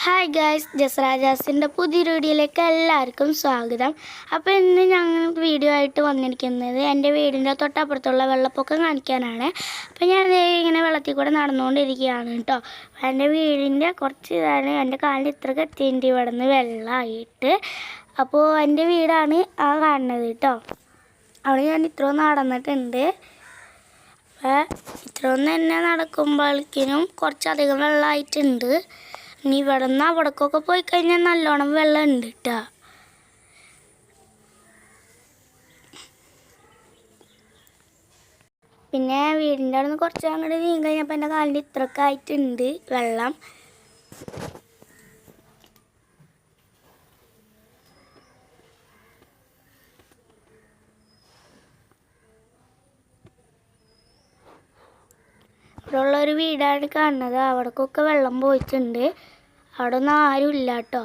Hi guys, ജസ്രാജാസിൻ്റെ പുതിയൊരു വീഡിയോയിലേക്ക് എല്ലാവർക്കും സ്വാഗതം. അപ്പോൾ ഇന്ന് ഞങ്ങൾ വീഡിയോ ആയിട്ട് വന്നിരിക്കുന്നത് എൻ്റെ വീടിൻ്റെ തൊട്ടപ്പുറത്തുള്ള വെള്ളപ്പൊക്കം കാണിക്കാനാണ്. അപ്പോൾ ഞാൻ ഇങ്ങനെ വെള്ളത്തിൽ കൂടെ നടന്നുകൊണ്ടിരിക്കുകയാണ് കേട്ടോ. എൻ്റെ വീടിൻ്റെ കുറച്ച് ഇതാണ്, എൻ്റെ കാലിന് ഇത്രയ്ക്ക് എത്തിയിട്ട് ഇവിടെ നിന്ന് വെള്ളമായിട്ട്. അപ്പോൾ എൻ്റെ വീടാണ് ആ കാണുന്നത് കേട്ടോ. അവിടെ ഞാൻ ഇത്രയും നടന്നിട്ടുണ്ട്. ഇത്രയും തന്നെ നടക്കുമ്പോഴേക്കിനും കുറച്ചധികം വെള്ളമായിട്ടുണ്ട്. ഇനി ഇവിടെ നിന്ന് അവിടേക്കൊക്കെ പോയി കഴിഞ്ഞാൽ നല്ലോണം വെള്ളം ഉണ്ട് കേട്ടോ. പിന്നെ വീടിൻ്റെ അവിടെ നിന്ന് കുറച്ച് അങ്ങോട്ട് നീങ്ങി കഴിഞ്ഞപ്പോൾ എൻ്റെ കാലിൻ്റെ ഇത്രയൊക്കെ ആയിട്ടുണ്ട് വെള്ളം. ഇവിടെ ഉള്ളൊരു വീടാണ് കാണുന്നത്. അവിടേക്കൊക്കെ വെള്ളം പോയിട്ടുണ്ട്. അവിടെ ഒന്നും ആരുമില്ല കേട്ടോ.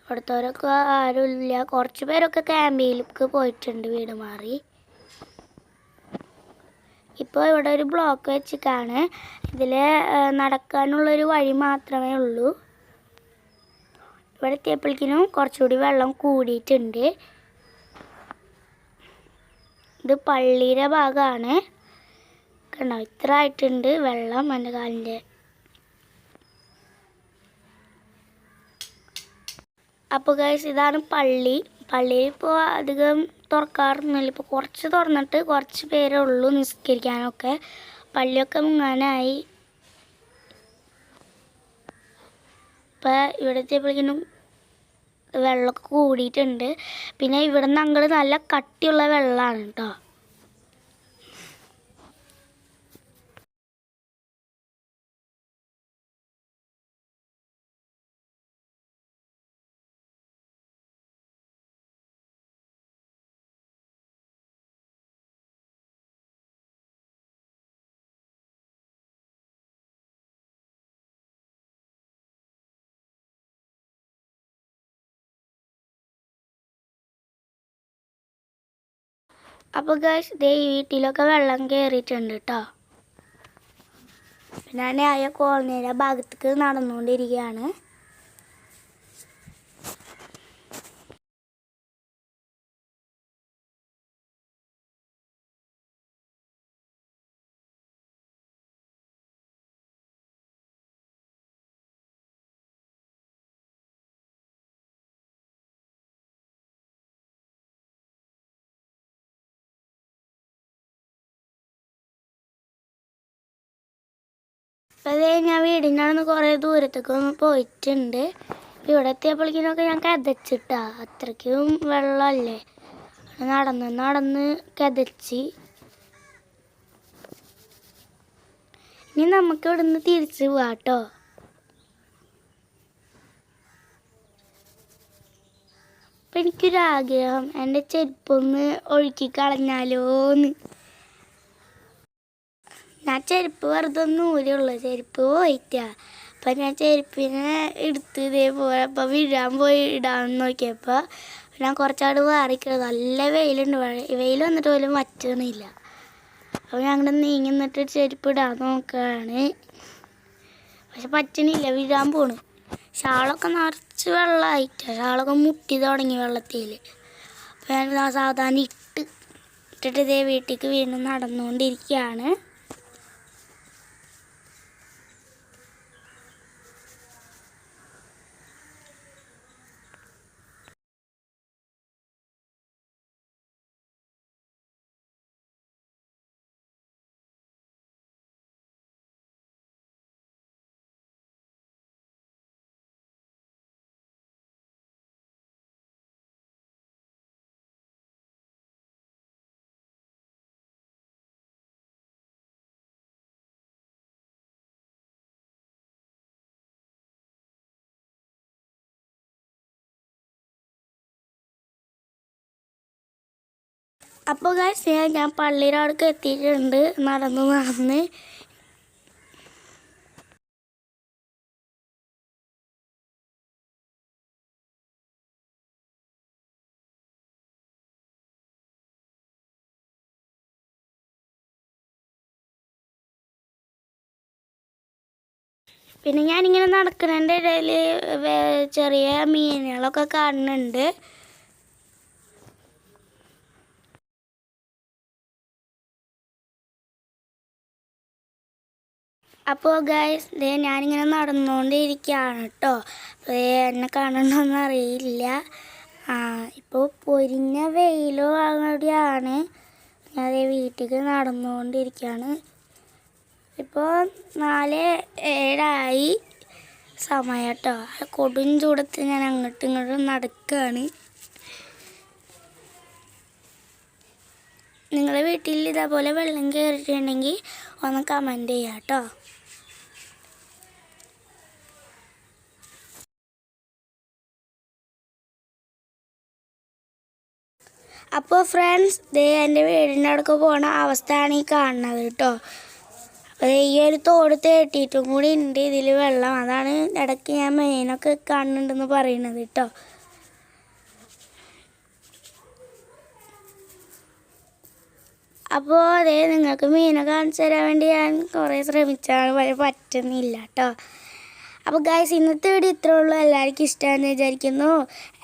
ഇവിടുത്തവരൊക്കെ ആരുമില്ല. കുറച്ച് പേരൊക്കെ ക്യാമ്പിലേക്ക് പോയിട്ടുണ്ട് വീട് മാറി. ഇപ്പോൾ ഇവിടെ ഒരു ബ്ലോക്ക് വെച്ചിട്ടാണ്. ഇതിൽ നടക്കാനുള്ളൊരു വഴി മാത്രമേ ഉള്ളൂ. ഇവിടെ എത്തിയപ്പോഴേക്കിനും കുറച്ചുകൂടി വെള്ളം കൂടിയിട്ടുണ്ട്. ഇത് പള്ളിയുടെ ഭാഗമാണ്. കണ്ടോ, ഇത്ര ആയിട്ടുണ്ട് വെള്ളം എൻ്റെ കാലിൻ്റെ. അപ്പോൾ ഗൈസ്, ഇതാണ് പള്ളി. പള്ളിയിൽ ഇപ്പോൾ അധികം തുറക്കാറൊന്നുമില്ല. ഇപ്പോൾ കുറച്ച് തുറന്നിട്ട് കുറച്ച് പേരേ ഉള്ളൂ നിസ്കരിക്കാനൊക്കെ. പള്ളിയൊക്കെ മുങ്ങാനായി. ഇപ്പം ഇവിടെ എത്തിയപ്പോഴേക്കും വെള്ളമൊക്കെ കൂടിയിട്ടുണ്ട്. പിന്നെ ഇവിടെ നിന്ന് അങ്ങോട്ട് നല്ല കട്ടിയുള്ള വെള്ളമാണ് കേട്ടോ. അപ്പോൾ ഗൈസ്, ഇതേ ഈ വീട്ടിലൊക്കെ വെള്ളം കയറിയിട്ടുണ്ട് കേട്ടോ. പിന്നെ ഞാൻ കോളനിയുടെ ഭാഗത്തേക്ക് നടന്നുകൊണ്ടിരിക്കുകയാണ്. അപ്പോൾ അതേ ഞാൻ വീടിൻ്റെ അവിടെ നിന്ന് കുറേ ദൂരത്തേക്ക് ഒന്ന് പോയിട്ടുണ്ട്. ഇവിടെ എത്തിയപ്പോഴേക്കിനൊക്കെ ഞാൻ കിതച്ചിട്ടാ. അത്രയ്ക്കും വെള്ളമല്ലേ. നടന്ന് നടന്ന് കിതച്ച്. ഇനി നമുക്ക് ഇവിടെ നിന്ന് തിരിച്ച് പോവാം കേട്ടോ. അപ്പം എനിക്കൊരാഗ്രഹം, എൻ്റെ ചെരുപ്പൊന്ന് ഒഴുക്കി കളഞ്ഞാലോന്ന്. ഞാൻ ചെരുപ്പ് വെറുതെ ഊരിയുള്ളൂ, ചെരുപ്പ് പോയിട്ടാ. അപ്പം ഞാൻ ചെരുപ്പിനെ എടുത്ത് ഇതേപോലെ അപ്പം വീഴാൻ പോയി ഇടാമെന്ന് നോക്കിയപ്പോൾ ഞാൻ കുറച്ചാട് മാറിക്കുന്നത്. നല്ല വെയിലുണ്ട്. വെയിൽ വന്നിട്ട് പോലും വറ്റണില്ല. അപ്പോൾ ഞാൻ അങ്ങനെ നീങ്ങി നിന്നിട്ട് ചെരുപ്പ് ഇടാൻ നോക്കുകയാണ്. പക്ഷെ പറ്റണില്ല, വീഴാൻ പോണ്. ഷാളൊക്കെ നിറച്ച് വെള്ളമായിട്ടാണ്. ഷാളൊക്കെ മുട്ടി തുടങ്ങി വെള്ളത്തിൽ. അപ്പോൾ ഞാൻ സാധാരണ ഇട്ടിട്ട് ഇതേ വീട്ടിലേക്ക് വീണ്ടും നടന്നുകൊണ്ടിരിക്കുകയാണ്. അപ്പോൾ ഗൈസ്, ഞാൻ പള്ളിയുടെ അവിടേക്ക് എത്തിയിട്ടുണ്ട്. നടന്ന് നടന്ന് പിന്നെ ഞാനിങ്ങനെ നടക്കുന്നതിൻ്റെ ഇടയിൽ ചെറിയ മീനുകളൊക്കെ കാണുന്നുണ്ട്. അപ്പോൾ ഗൈസ് ഞാനിങ്ങനെ നടന്നുകൊണ്ടിരിക്കുകയാണ് കേട്ടോ. എന്നെ കാണണമെന്നൊന്നും അറിയില്ല. ഇപ്പോൾ പൊരിഞ്ഞ വെയിലോടെയാണ് ഞാൻ വീട്ടിലേക്ക് നടന്നുകൊണ്ടിരിക്കുകയാണ്. ഇപ്പോൾ 4:07 സമയം കേട്ടോ. കൊടും ചൂടത്ത് ഞാൻ അങ്ങോട്ടും ഇങ്ങോട്ടും നടക്കുകയാണ്. നിങ്ങളുടെ വീട്ടിൽ ഇതേപോലെ വെള്ളം കയറിയിട്ടുണ്ടെങ്കിൽ ഒന്ന് കമൻറ്റ് ചെയ്യാം കേട്ടോ. അപ്പോൾ ഫ്രണ്ട്സ് എൻ്റെ വീടിൻ്റെ അടുക്ക് പോണ അവസ്ഥയാണ് ഈ കാണുന്നത് കേട്ടോ. അപ്പോൾ ഈ ഒരു തോട് തേട്ടിയിട്ടും കൂടി ഉണ്ട് ഇതിൽ വെള്ളം. അതാണ് ഇടയ്ക്ക് ഞാൻ മീനൊക്കെ കാണുന്നുണ്ടെന്ന് പറയുന്നത് കേട്ടോ. അപ്പോൾ നിങ്ങൾക്ക് മീനെ കാണിച്ചു തരാൻ വേണ്ടി ഞാൻ കുറേ ശ്രമിച്ചാണ്, പറ്റുന്നില്ല കേട്ടോ. അപ്പോൾ ഗൈസ് ഇന്നത്തെ വീഡിയോ ഇത്രേ ഉള്ളൂ. എല്ലാവർക്കും ഇഷ്ടമാണെന്ന് വിചാരിക്കുന്നു.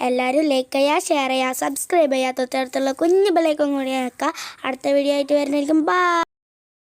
എല്ലാവരും ലൈക്ക് ചെയ്യുക, ഷെയർ ചെയ്യുക, സബ്സ്ക്രൈബ് ചെയ്യുക, തൊട്ടടുത്തുള്ള കുഞ്ഞു ബെല്ലൈക്കൺ കൂടി നോക്കുക. അടുത്ത വീഡിയോ ആയിട്ട് വരുന്നതായിരിക്കും. ബൈ.